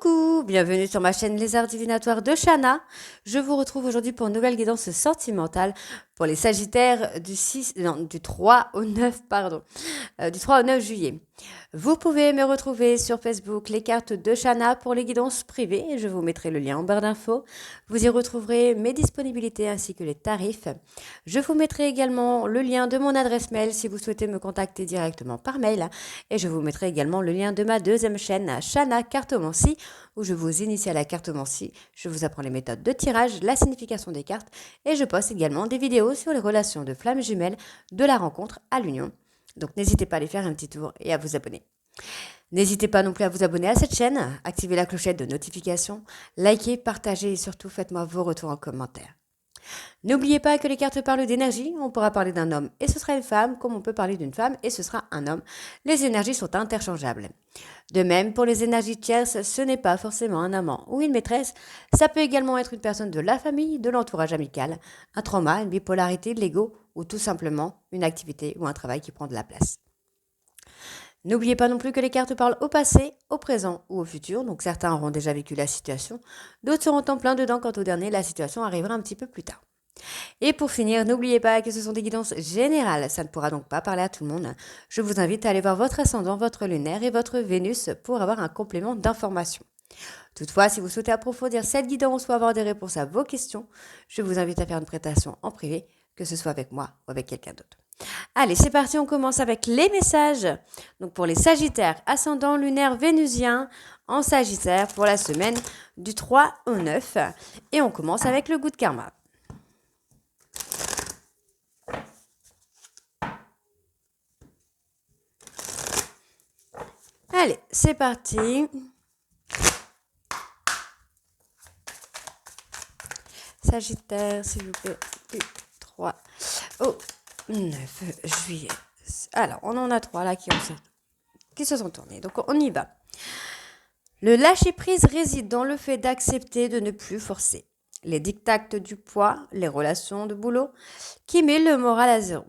Coucou, bienvenue sur ma chaîne Les Arts Divinatoires de Shana. Je vous retrouve aujourd'hui pour une nouvelle guidance sentimentale pour les Sagittaires du 3 au 9, du 3 au 9 juillet. Vous pouvez me retrouver sur Facebook, les cartes de Shana pour les guidances privées. Je vous mettrai le lien en barre d'infos. Vous y retrouverez mes disponibilités ainsi que les tarifs. Je vous mettrai également le lien de mon adresse mail si vous souhaitez me contacter directement par mail. Et je vous mettrai également le lien de ma deuxième chaîne, Shana Cartomancie, où je vous initie à la cartomancie. Je vous apprends les méthodes de tirage, la signification des cartes et je poste également des vidéos sur les relations de flammes jumelles de la rencontre à l'union. Donc n'hésitez pas à aller faire un petit tour et à vous abonner. N'hésitez pas non plus à vous abonner à cette chaîne, activez la clochette de notification, likez, partagez et surtout faites-moi vos retours en commentaire. N'oubliez pas que les cartes parlent d'énergie, on pourra parler d'un homme et ce sera une femme, comme on peut parler d'une femme et ce sera un homme. Les énergies sont interchangeables. De même, pour les énergies tierces, ce n'est pas forcément un amant ou une maîtresse, ça peut également être une personne de la famille, de l'entourage amical, un trauma, une bipolarité de l'ego ou tout simplement une activité ou un travail qui prend de la place. N'oubliez pas non plus que les cartes parlent au passé, au présent ou au futur, donc certains auront déjà vécu la situation, d'autres seront en plein dedans quant au dernier, la situation arrivera un petit peu plus tard. Et pour finir, n'oubliez pas que ce sont des guidances générales, ça ne pourra donc pas parler à tout le monde. Je vous invite à aller voir votre ascendant, votre lunaire et votre Vénus pour avoir un complément d'information. Toutefois, si vous souhaitez approfondir cette guidance ou avoir des réponses à vos questions, je vous invite à faire une prestation en privé, que ce soit avec moi ou avec quelqu'un d'autre. Allez, c'est parti, on commence avec les messages. Donc pour les Sagittaires, ascendant lunaire vénusien en Sagittaire pour la semaine du 3 au 9. Et on commence avec le goût de karma. Allez, c'est parti. Sagittaire, s'il vous plaît, du 3 au 9 juillet. Alors, on en a 3 là qui se sont tournés. Donc, on y va. Le lâcher-prise réside dans le fait d'accepter de ne plus forcer. Les dictats du poids, les relations de boulot, qui met le moral à zéro.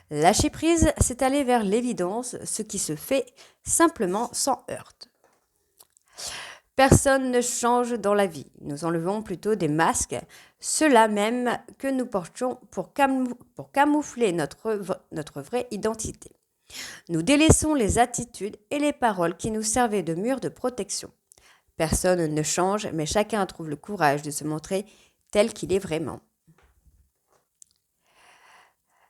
Lâcher prise, c'est aller vers l'évidence, ce qui se fait simplement sans heurte. Personne ne change dans la vie. Nous enlevons plutôt des masques, ceux-là même que nous portions pour camoufler notre vraie identité. Nous délaissons les attitudes et les paroles qui nous servaient de mur de protection. Personne ne change, mais chacun trouve le courage de se montrer tel qu'il est vraiment.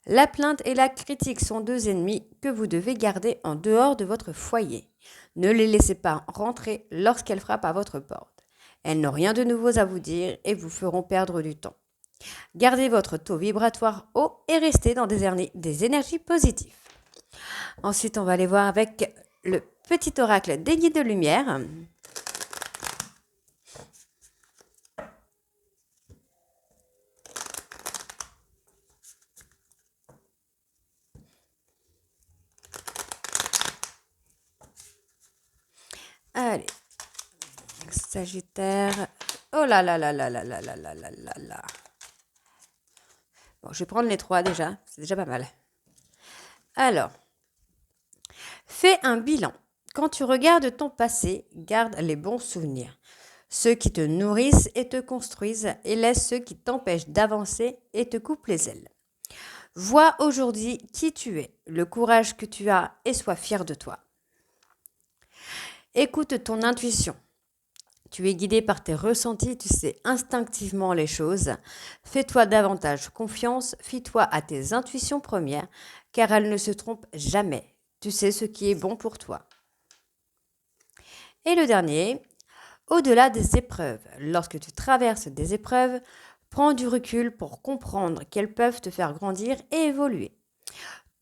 La plainte et la critique sont deux ennemis que vous devez garder en dehors de votre foyer. Ne les laissez pas rentrer lorsqu'elles frappent à votre porte. Elles n'ont rien de nouveau à vous dire et vous feront perdre du temps. Gardez votre taux vibratoire haut et restez dans des énergies positives. Ensuite, on va aller voir avec le petit oracle des guides de lumière. Allez, Sagittaire. Oh là là là là là là là là là là là. Bon, je vais prendre les 3 déjà, c'est déjà pas mal. Alors, fais un bilan. Quand tu regardes ton passé, garde les bons souvenirs. Ceux qui te nourrissent et te construisent et laisse ceux qui t'empêchent d'avancer et te coupent les ailes. Vois aujourd'hui qui tu es, le courage que tu as et sois fier de toi. Écoute ton intuition. Tu es guidé par tes ressentis, tu sais instinctivement les choses. Fais-toi davantage confiance, fie-toi à tes intuitions premières, car elles ne se trompent jamais. Tu sais ce qui est bon pour toi. Et le dernier, au-delà des épreuves, lorsque tu traverses des épreuves, prends du recul pour comprendre qu'elles peuvent te faire grandir et évoluer.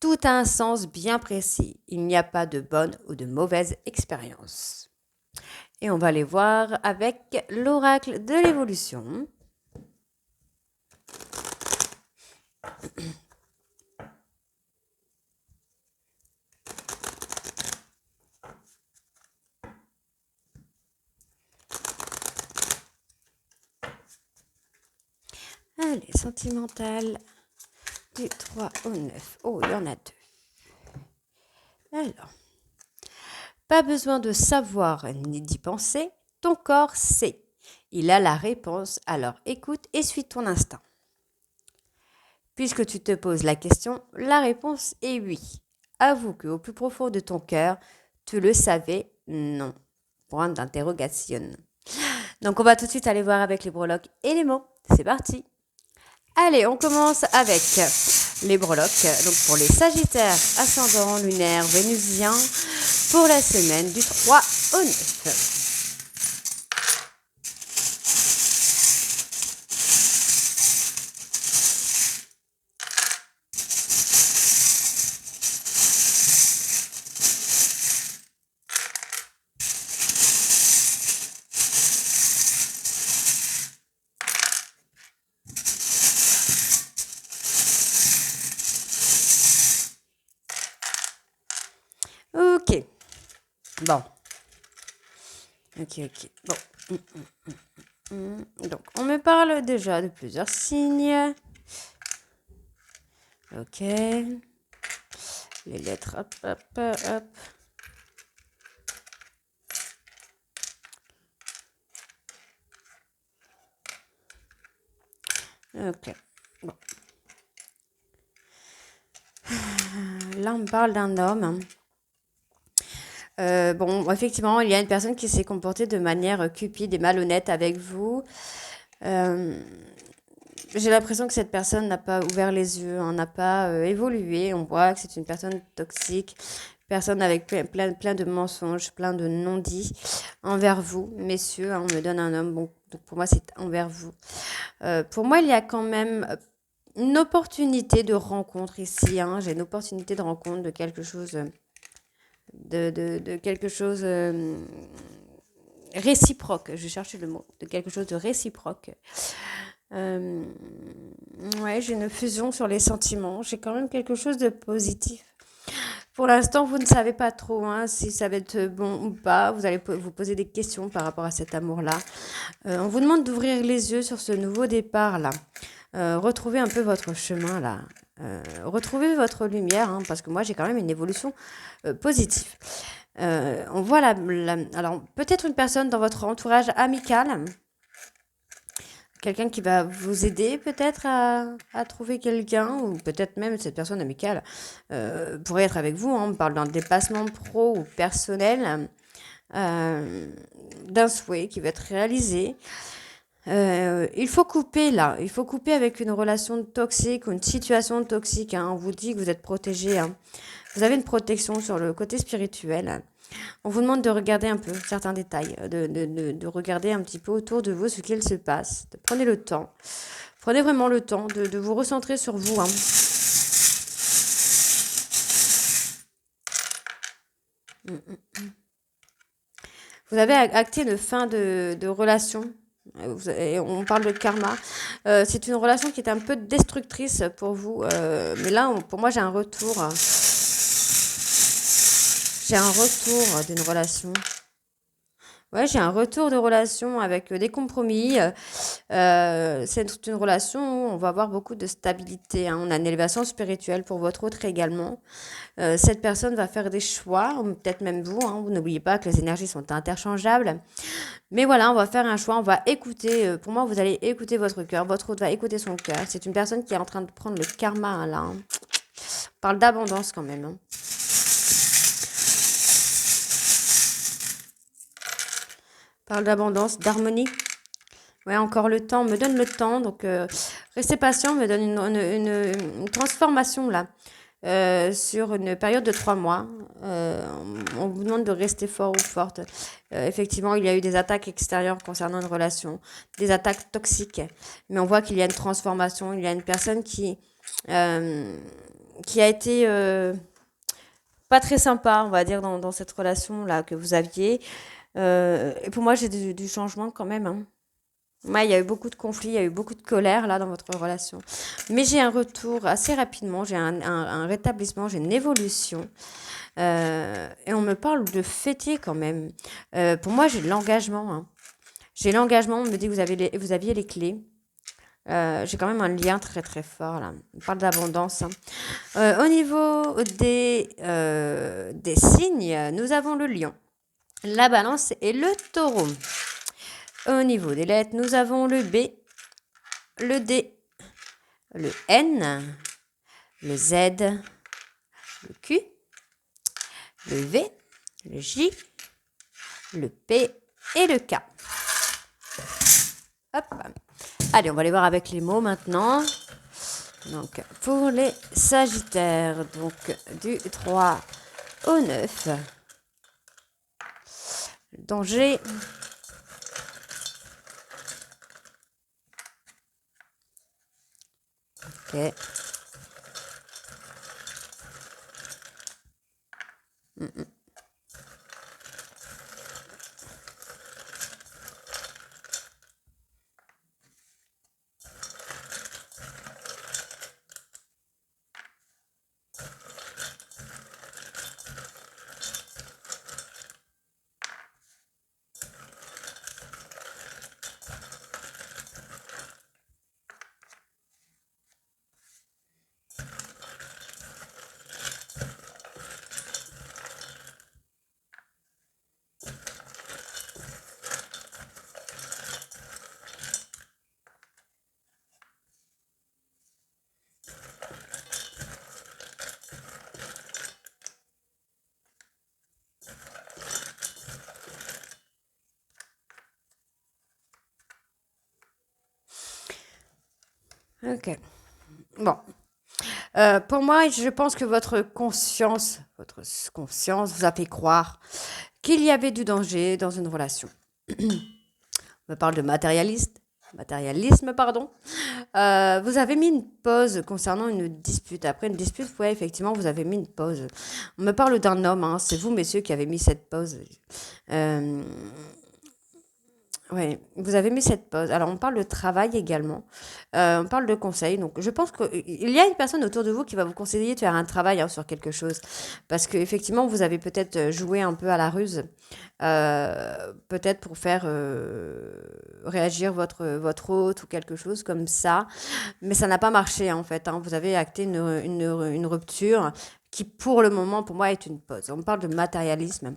Tout a un sens bien précis. Il n'y a pas de bonne ou de mauvaise expérience. Et on va aller voir avec l'oracle de l'évolution. Allez, sentimental du 3 au 9. Oh, il y en a 2. Alors, pas besoin de savoir ni d'y penser. ton corps sait. Il a la réponse, alors écoute et suis ton instinct. Puisque tu te poses la question, la réponse est oui. Avoue qu'au plus profond de ton cœur, tu le savais, non. Point d'interrogation. Donc on va tout de suite aller voir avec les breloques et les mots. C'est parti. Allez, on commence avec les breloques. Donc pour les Sagittaires, ascendant, lunaire, vénusien, pour la semaine du 3 au 9. Ok. Bon. Ok. Bon. Donc, on me parle déjà de plusieurs signes. Ok. Les lettres, hop. Ok. Bon. Là, on me parle d'un homme. Bon, effectivement, il y a une personne qui s'est comportée de manière cupide et malhonnête avec vous. J'ai l'impression que cette personne n'a pas ouvert les yeux, n'a pas évolué. On voit que c'est une personne toxique, personne avec plein de mensonges, plein de non-dits envers vous, messieurs. On me donne un homme, bon, donc pour moi c'est envers vous. Pour moi, il y a quand même une opportunité de rencontre ici. J'ai une opportunité de rencontre de quelque chose, de quelque chose réciproque. Je cherchais le mot, de quelque chose de réciproque. Ouais, j'ai une fusion sur les sentiments. J'ai quand même quelque chose de positif. Pour l'instant, vous ne savez pas trop si ça va être bon ou pas. Vous allez vous poser des questions par rapport à cet amour-là. On vous demande d'ouvrir les yeux sur ce nouveau départ-là. Retrouvez un peu votre chemin, là. Retrouvez votre lumière, parce que moi, j'ai quand même une évolution positive. On voit alors, peut-être une personne dans votre entourage amical. Quelqu'un qui va vous aider peut-être à trouver quelqu'un, ou peut-être même cette personne amicale pourrait être avec vous. On parle d'un dépassement pro ou personnel, d'un souhait qui va être réalisé. Il faut couper là, il faut couper avec une relation toxique ou une situation toxique. On vous dit que vous êtes protégé. Vous avez une protection sur le côté spirituel. On vous demande de regarder un peu certains détails, de regarder un petit peu autour de vous ce qu'il se passe. Prenez le temps. Prenez vraiment le temps de vous recentrer sur vous. Vous avez acté une fin de relation. On parle de karma. C'est une relation qui est un peu destructrice pour vous. Mais là, pour moi, j'ai un retour. J'ai un retour d'une relation. Ouais, j'ai un retour de relation avec des compromis. C'est une relation où on va avoir beaucoup de stabilité. On a une élévation spirituelle pour votre autre également. Cette personne va faire des choix, ou peut-être même vous. Vous n'oubliez pas que les énergies sont interchangeables. Mais voilà, on va faire un choix. On va écouter. Pour moi, vous allez écouter votre cœur. Votre autre va écouter son cœur. C'est une personne qui est en train de prendre le karma là. On parle d'abondance quand même. Parle d'abondance, d'harmonie. Ouais, encore le temps, me donne le temps. Donc, restez patient, me donne une transformation là. Sur une période de 3 mois. On vous demande de rester fort ou forte. Effectivement, il y a eu des attaques extérieures concernant une relation, des attaques toxiques. Mais on voit qu'il y a une transformation. Il y a une personne qui a été pas très sympa, on va dire, dans cette relation-là que vous aviez. Et pour moi, j'ai du changement quand même. Ouais, il y a eu beaucoup de conflits, il y a eu beaucoup de colère là dans votre relation. Mais j'ai un retour assez rapidement, j'ai un rétablissement, j'ai une évolution. Et on me parle de fêter quand même. Pour moi, j'ai de l'engagement. J'ai l'engagement, on me dit que vous aviez les clés. J'ai quand même un lien très très fort là. On parle d'abondance. Au niveau des signes, nous avons le lion, la balance et le taureau. Au niveau des lettres, nous avons le B, le D, le N, le Z, le Q, le V, le J, le P et le K. Hop. Allez, on va aller voir avec les mots maintenant. Donc, pour les Sagittaires, donc du 3 au 9. Danger. Ok. Ok. Bon. Pour moi, je pense que votre conscience vous a fait croire qu'il y avait du danger dans une relation. On me parle de matérialisme, pardon. Vous avez mis une pause concernant une dispute. Après une dispute, ouais, effectivement, vous avez mis une pause. On me parle d'un homme, hein. C'est vous, messieurs, qui avez mis cette pause. Euh, Ouais, vous avez mis cette pause. Alors, on parle de travail également. On parle de conseils. Donc, je pense qu'il y a une personne autour de vous qui va vous conseiller de faire un travail, hein, sur quelque chose. Parce qu'effectivement, vous avez peut-être joué un peu à la ruse. Peut-être pour faire réagir votre hôte ou quelque chose comme ça. Mais ça n'a pas marché, en fait, hein. Vous avez acté une rupture qui, pour le moment, pour moi, est une pause. On parle de matérialisme.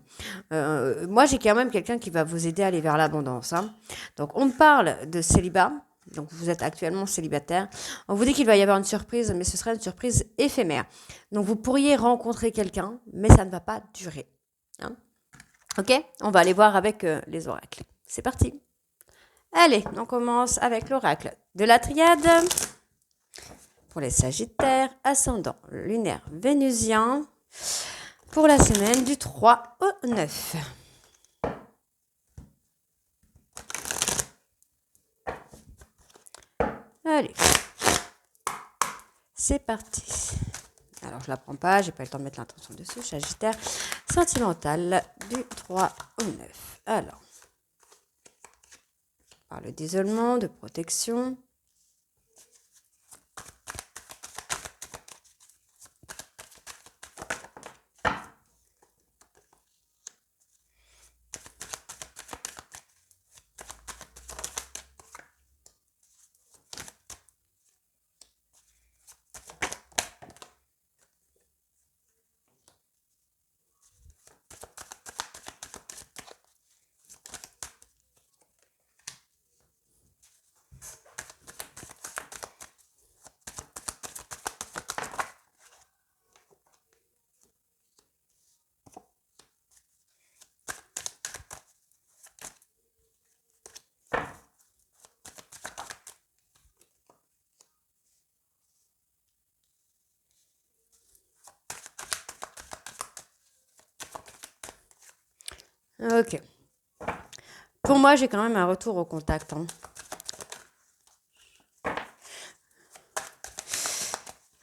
Moi, j'ai quand même quelqu'un qui va vous aider à aller vers l'abondance, hein. Donc, on parle de célibat. Donc, vous êtes actuellement célibataire. On vous dit qu'il va y avoir une surprise, mais ce sera une surprise éphémère. Donc, vous pourriez rencontrer quelqu'un, mais ça ne va pas durer, hein. Ok? On va aller voir avec les oracles. C'est parti. Allez, on commence avec l'oracle de la triade. Pour les Sagittaires, ascendant lunaire vénusien. Pour la semaine du 3 au 9. Allez, c'est parti. Alors, je ne la prends pas, j'ai pas eu le temps de mettre l'intention dessus. Sagittaire, sentimental du 3 au 9. Alors, on parle d'isolement, de protection. Ok. Pour moi, j'ai quand même un retour au contact, hein.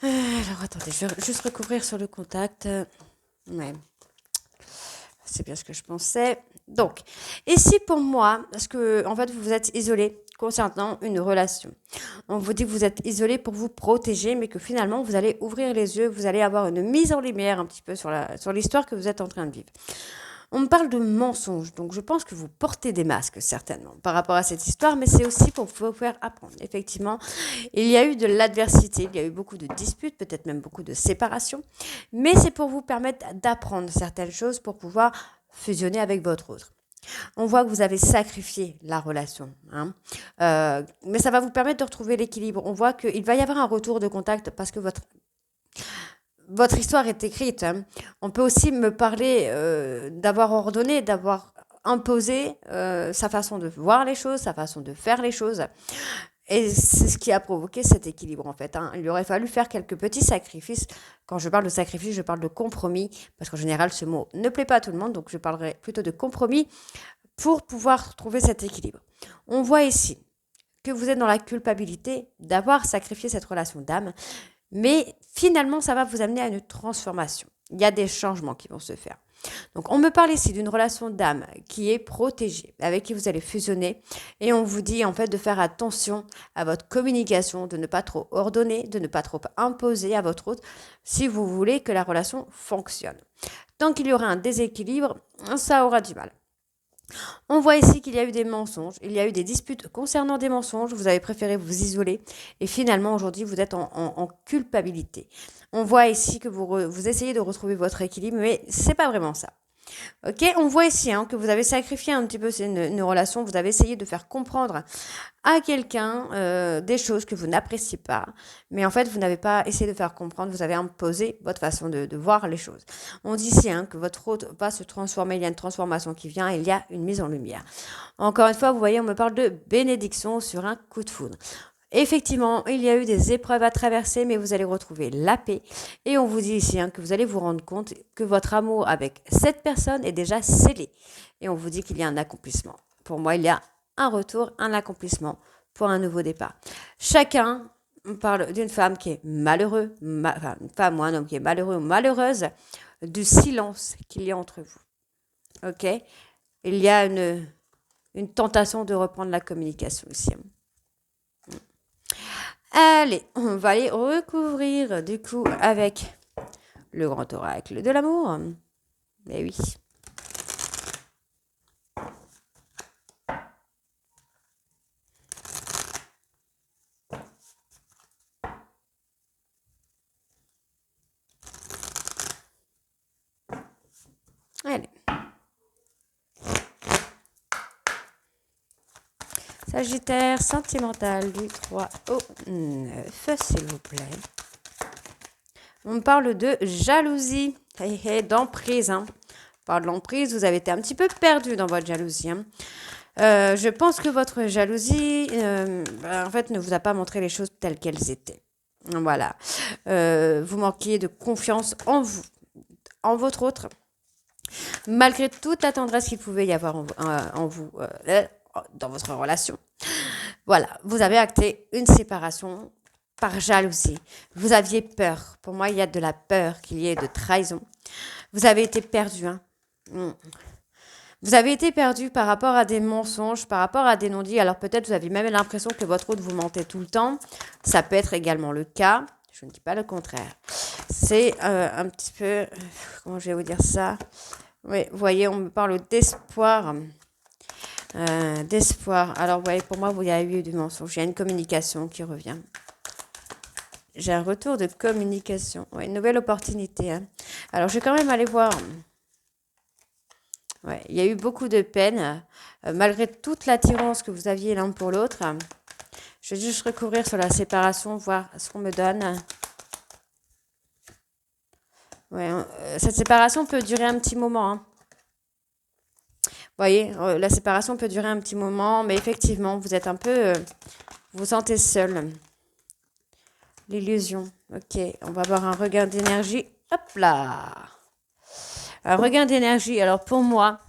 Alors, attendez, je vais juste recouvrir sur le contact. Ouais, c'est bien ce que je pensais. Donc, ici pour moi, parce que en fait, vous êtes isolé concernant une relation. On vous dit que vous êtes isolé pour vous protéger, mais que finalement, vous allez ouvrir les yeux, vous allez avoir une mise en lumière un petit peu sur l'histoire que vous êtes en train de vivre. On me parle de mensonges, donc je pense que vous portez des masques certainement par rapport à cette histoire, mais c'est aussi pour vous faire apprendre. Effectivement, il y a eu de l'adversité, il y a eu beaucoup de disputes, peut-être même beaucoup de séparations, mais c'est pour vous permettre d'apprendre certaines choses pour pouvoir fusionner avec votre autre. On voit que vous avez sacrifié la relation, hein. Mais ça va vous permettre de retrouver l'équilibre. On voit qu'il va y avoir un retour de contact parce que votre histoire est écrite, hein. On peut aussi me parler d'avoir ordonné, d'avoir imposé sa façon de voir les choses, sa façon de faire les choses. Et c'est ce qui a provoqué cet équilibre, en fait, hein. Il lui aurait fallu faire quelques petits sacrifices. Quand je parle de sacrifice, je parle de compromis, parce qu'en général, ce mot ne plaît pas à tout le monde, donc je parlerai plutôt de compromis pour pouvoir trouver cet équilibre. On voit ici que vous êtes dans la culpabilité d'avoir sacrifié cette relation d'âme, mais finalement, ça va vous amener à une transformation. Il y a des changements qui vont se faire. Donc, on me parle ici d'une relation d'âme qui est protégée, avec qui vous allez fusionner. Et on vous dit en fait de faire attention à votre communication, de ne pas trop ordonner, de ne pas trop imposer à votre autre si vous voulez que la relation fonctionne. Tant qu'il y aura un déséquilibre, ça aura du mal. On voit ici qu'il y a eu des mensonges, il y a eu des disputes concernant des mensonges, vous avez préféré vous isoler et finalement aujourd'hui vous êtes en culpabilité. On voit ici que vous essayez de retrouver votre équilibre, mais c'est pas vraiment ça. Ok, on voit ici que vous avez sacrifié un petit peu une relation, vous avez essayé de faire comprendre à quelqu'un des choses que vous n'appréciez pas, mais en fait vous n'avez pas essayé de faire comprendre, vous avez imposé votre façon de voir les choses. On dit ici que votre hôte va se transformer, il y a une transformation qui vient, il y a une mise en lumière. Encore une fois, vous voyez, on me parle de bénédiction sur un coup de foudre. Effectivement, il y a eu des épreuves à traverser, mais vous allez retrouver la paix. Et on vous dit ici que vous allez vous rendre compte que votre amour avec cette personne est déjà scellé. Et on vous dit qu'il y a un accomplissement. Pour moi, il y a un retour, un accomplissement pour un nouveau départ. Chacun, on parle d'une femme qui est malheureuse, enfin une femme ou un homme qui est malheureux ou malheureuse, du silence qu'il y a entre vous. Ok? Il y a une tentation de reprendre la communication ici. Allez, on va aller recouvrir du coup avec le grand oracle de l'amour. Mais oui. Allez. Sagittaire sentimental du 3 au 9, s'il vous plaît. On parle de jalousie et d'emprise. On parle de l'emprise, vous avez été un petit peu perdu dans votre jalousie. Je pense que votre jalousie, en fait, ne vous a pas montré les choses telles qu'elles étaient. Voilà. Vous manquiez de confiance en vous, en votre autre, malgré toute la tendresse qu'il pouvait y avoir en vous dans votre relation. Voilà, vous avez acté une séparation par jalousie. Vous aviez peur. Pour moi, il y a de la peur qu'il y ait de trahison. Vous avez été perdu. Vous avez été perdu par rapport à des mensonges, par rapport à des non-dits. Alors peut-être vous avez même l'impression que votre autre vous mentait tout le temps. Ça peut être également le cas. Je ne dis pas le contraire. C'est un petit peu... comment je vais vous dire ça? Oui, vous voyez, on me parle d'espoir. D'espoir. Alors, vous voyez, pour moi, il y a eu du mensonge. Il y a une communication qui revient. J'ai un retour de communication. Oui, une nouvelle opportunité. Alors, je vais quand même aller voir. Ouais, il y a eu beaucoup de peine. Malgré toute l'attirance que vous aviez l'un pour l'autre. Je vais juste recouvrir sur la séparation, voir ce qu'on me donne. Ouais, cette séparation peut durer un petit moment. Vous voyez, la séparation peut durer un petit moment, mais effectivement, vous êtes un peu... vous vous sentez seul. L'illusion. Ok, on va avoir un regain d'énergie. Hop là. Un regain d'énergie. Alors pour moi,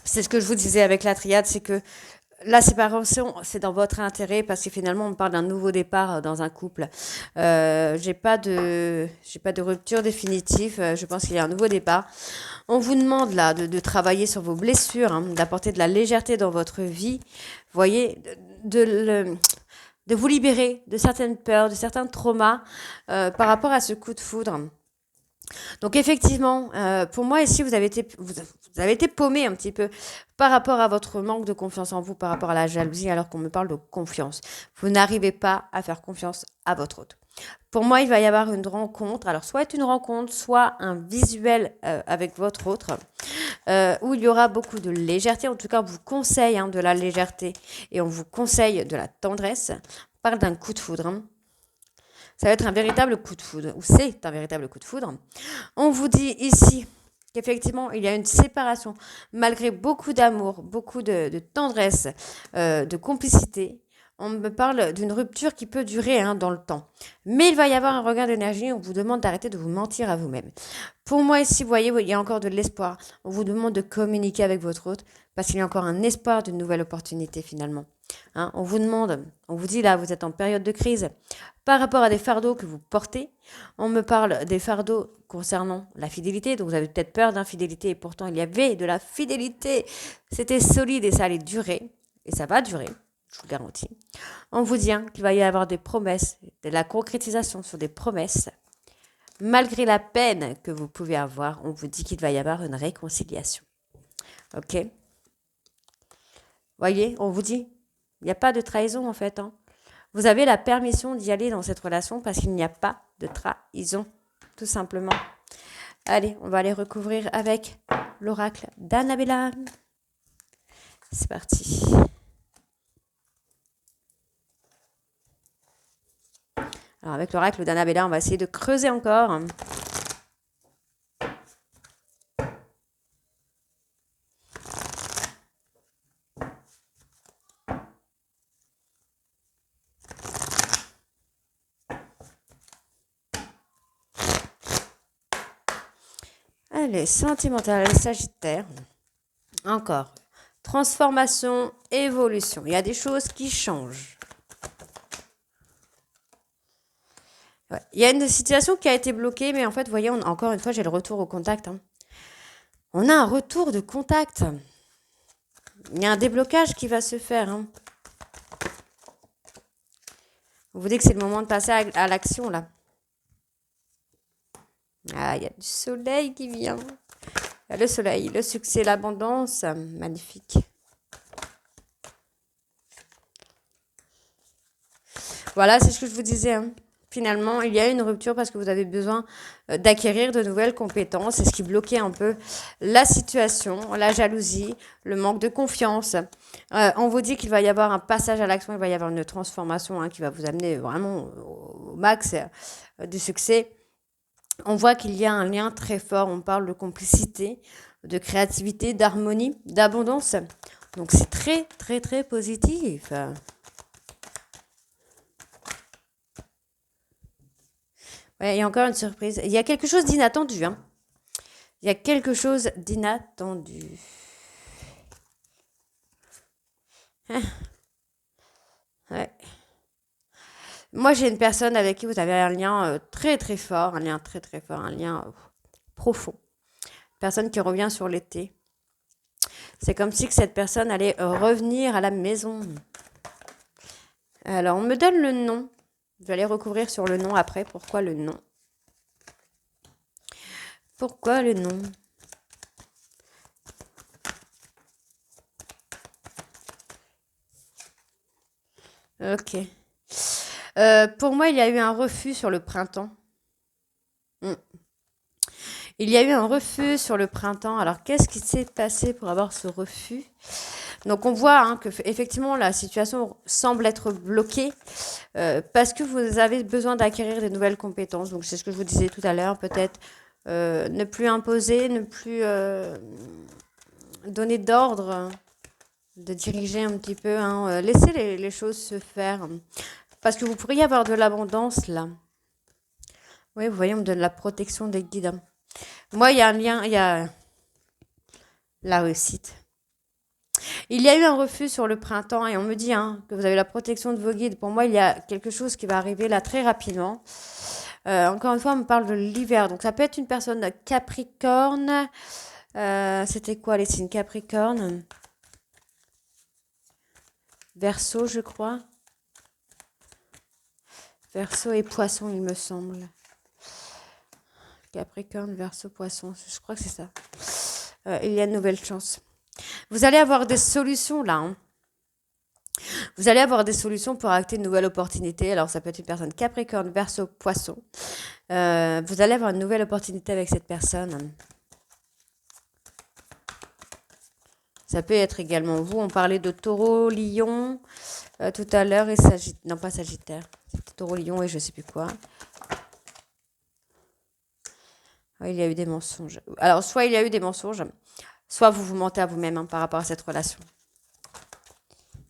c'est ce que je vous disais avec la triade, c'est que la séparation, c'est dans votre intérêt parce que finalement, on parle d'un nouveau départ dans un couple. J'ai pas de rupture définitive. Je pense qu'il y a un nouveau départ. On vous demande là de travailler sur vos blessures, d'apporter de la légèreté dans votre vie. Vous voyez, de vous libérer de certaines peurs, de certains traumas par rapport à ce coup de foudre. Donc effectivement, pour moi ici, vous avez été paumé un petit peu par rapport à votre manque de confiance en vous, par rapport à la jalousie, alors qu'on me parle de confiance. Vous n'arrivez pas à faire confiance à votre autre. Pour moi, il va y avoir une rencontre. Alors, soit une rencontre, soit un visuel avec votre autre, où il y aura beaucoup de légèreté. En tout cas, on vous conseille de la légèreté et on vous conseille de la tendresse. On parle d'un coup de foudre. Ça va être un véritable coup de foudre, ou c'est un véritable coup de foudre. On vous dit ici qu'effectivement, il y a une séparation, malgré beaucoup d'amour, beaucoup de tendresse, de complicité. On me parle d'une rupture qui peut durer dans le temps. Mais il va y avoir un regain d'énergie. On vous demande d'arrêter de vous mentir à vous-même. Pour moi, ici, vous voyez, il y a encore de l'espoir. On vous demande de communiquer avec votre hôte parce qu'il y a encore un espoir d'une nouvelle opportunité finalement. On vous demande, on vous dit là, vous êtes en période de crise par rapport à des fardeaux que vous portez. On me parle des fardeaux concernant la fidélité. Donc vous avez peut-être peur d'infidélité et pourtant il y avait de la fidélité. C'était solide et ça allait durer. Et ça va durer, je vous le garantis. On vous dit qu'il va y avoir des promesses, de la concrétisation sur des promesses. Malgré la peine que vous pouvez avoir, on vous dit qu'il va y avoir une réconciliation. Ok? Voyez, on vous dit, il n'y a pas de trahison en fait. Vous avez la permission d'y aller dans cette relation parce qu'il n'y a pas de trahison, tout simplement. Allez, on va aller recouvrir avec l'oracle d'Annabella. C'est parti. Alors avec l'oracle d'Annabella, on va essayer de creuser encore. Allez, sentimental, Sagittaire. Encore. Transformation, évolution. Il y a des choses qui changent. Ouais. Il y a une situation qui a été bloquée, mais en fait, vous voyez, encore une fois, j'ai le retour au contact. On a un retour de contact. Il y a un déblocage qui va se faire. On vous dit que c'est le moment de passer à l'action, là. Ah, il y a du soleil qui vient. Il y a le soleil, le succès, l'abondance. Magnifique. Voilà, c'est ce que je vous disais. Finalement, il y a une rupture parce que vous avez besoin d'acquérir de nouvelles compétences. C'est ce qui bloquait un peu la situation, la jalousie, le manque de confiance. On vous dit qu'il va y avoir un passage à l'action, il va y avoir une transformation qui va vous amener vraiment au max du succès. On voit qu'il y a un lien très fort. On parle de complicité, de créativité, d'harmonie, d'abondance. Donc c'est très, très, très positif. Ouais, il y a encore une surprise. Il y a quelque chose d'inattendu. Il y a quelque chose d'inattendu. Ouais. Moi, j'ai une personne avec qui vous avez un lien très très fort, un lien très très fort, un lien profond. Personne qui revient sur l'été. C'est comme si que cette personne allait revenir à la maison. Alors, on me donne le nom. Je vais aller recouvrir sur le nom après. Pourquoi le nom? Pourquoi le nom? Ok. Pour moi, il y a eu un refus sur le printemps. Il y a eu un refus sur le printemps. Alors, qu'est-ce qui s'est passé pour avoir ce refus? Donc, on voit que effectivement la situation semble être bloquée parce que vous avez besoin d'acquérir des nouvelles compétences. Donc, c'est ce que je vous disais tout à l'heure. Peut-être ne plus imposer, ne plus donner d'ordre, de diriger un petit peu. Laisser les choses se faire. Parce que vous pourriez avoir de l'abondance là. Oui, vous voyez, on me donne la protection des guides. Moi, il y a un lien, il y a la réussite. Il y a eu un refus sur le printemps et on me dit que vous avez la protection de vos guides. Pour moi, il y a quelque chose qui va arriver là très rapidement. Encore une fois, on me parle de l'hiver. Donc, ça peut être une personne Capricorne. C'était quoi les signes Capricorne? Verseau, je crois. Verseau et Poisson, il me semble. Capricorne, Verseau, Poisson. Je crois que c'est ça. Il y a une nouvelle chance. Vous allez avoir des solutions là. Vous allez avoir des solutions pour acter une nouvelle opportunité. Alors, ça peut être une personne Capricorne, Verseau, Poisson. Vous allez avoir une nouvelle opportunité avec cette personne. Ça peut être également vous. On parlait de Taureau, Lion tout à l'heure et Sagittaire. Non, pas Sagittaire. C'était Taureau, Lion et je sais plus quoi. Il y a eu des mensonges. Alors, soit il y a eu des mensonges, soit vous vous mentez à vous-même par rapport à cette relation.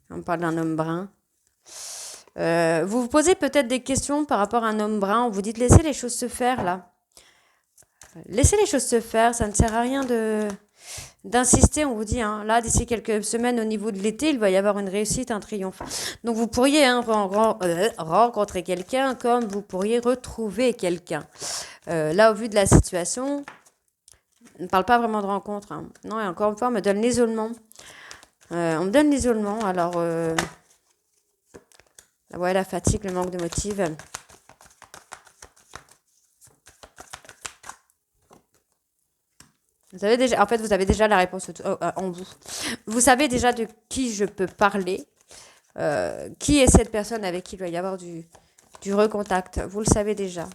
On parle d'un homme brun. Vous vous posez peut-être des questions par rapport à un homme brun. Vous dites, laissez les choses se faire, là. Laissez les choses se faire. Ça ne sert à rien d'insister. On vous dit, là, d'ici quelques semaines, au niveau de l'été, il va y avoir une réussite, un triomphe. Donc, vous pourriez rencontrer quelqu'un comme vous pourriez retrouver quelqu'un. Là, au vu de la situation, on ne parle pas vraiment de rencontre. Non, et encore une fois, on me donne l'isolement. On me donne l'isolement. Alors, ouais, la fatigue, le manque de motif. Vous avez déjà, en fait, vous avez déjà la réponse en vous. Vous savez déjà de qui je peux parler. Qui est cette personne avec qui il doit y avoir du recontact. Vous le savez déjà.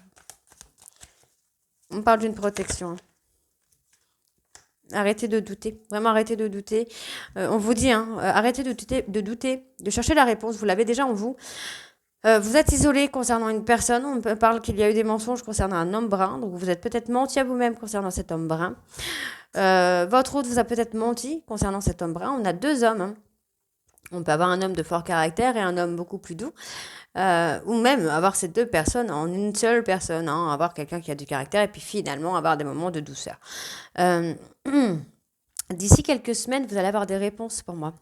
On parle d'une protection. Arrêtez de douter. Vraiment, arrêtez de douter. On vous dit, arrêtez de douter, de chercher la réponse. Vous l'avez déjà en vous. Vous êtes isolé concernant une personne. On parle qu'il y a eu des mensonges concernant un homme brun. Donc, vous êtes peut-être menti à vous-même concernant cet homme brun. Votre hôte vous a peut-être menti concernant cet homme brun. On a deux hommes. On peut avoir un homme de fort caractère et un homme beaucoup plus doux. Ou même avoir ces deux personnes en une seule personne. Avoir quelqu'un qui a du caractère et puis finalement avoir des moments de douceur. D'ici quelques semaines, vous allez avoir des réponses pour moi.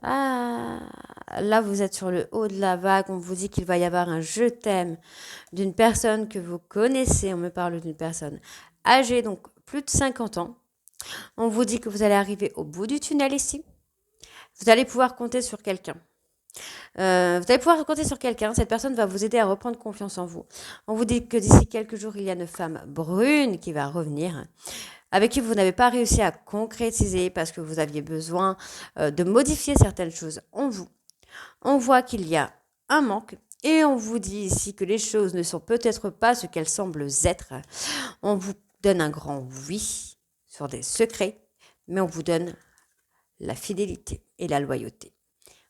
Là, vous êtes sur le haut de la vague. On vous dit qu'il va y avoir un je t'aime d'une personne que vous connaissez. On me parle d'une personne âgée, donc plus de 50 ans. On vous dit que vous allez arriver au bout du tunnel ici. Vous allez pouvoir compter sur quelqu'un. Vous allez pouvoir compter sur quelqu'un. Cette personne va vous aider à reprendre confiance en vous. On vous dit que d'ici quelques jours, il y a une femme brune qui va revenir, avec qui vous n'avez pas réussi à concrétiser parce que vous aviez besoin de modifier certaines choses en vous. On voit qu'il y a un manque et on vous dit ici que les choses ne sont peut-être pas ce qu'elles semblent être. On vous donne un grand oui sur des secrets, mais on vous donne la fidélité et la loyauté.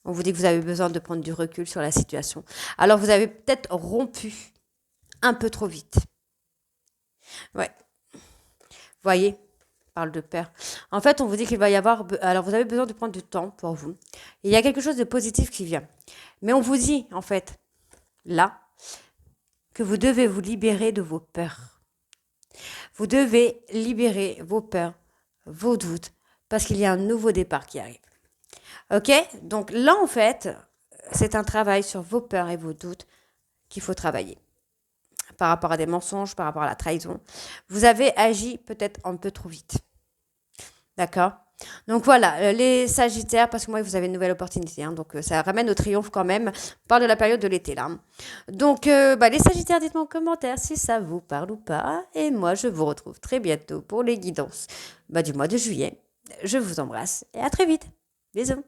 On vous dit que vous avez besoin de prendre du recul sur la situation. Alors, vous avez peut-être rompu un peu trop vite. Ouais. Voyez, on parle de peur. En fait, on vous dit qu'il va y avoir... Alors, vous avez besoin de prendre du temps pour vous. Il y a quelque chose de positif qui vient. Mais on vous dit, en fait, là, que vous devez vous libérer de vos peurs. Vous devez libérer vos peurs, vos doutes, parce qu'il y a un nouveau départ qui arrive. Ok? Donc là, en fait, c'est un travail sur vos peurs et vos doutes qu'il faut travailler. Par rapport à des mensonges, par rapport à la trahison. Vous avez agi peut-être un peu trop vite. D'accord? Donc voilà, les Sagittaires, parce que moi, vous avez une nouvelle opportunité. Donc ça ramène au triomphe quand même. On parle de la période de l'été là. Donc les Sagittaires, dites-moi en commentaire si ça vous parle ou pas. Et moi, je vous retrouve très bientôt pour les guidances du mois de juillet. Je vous embrasse et à très vite. Bisous.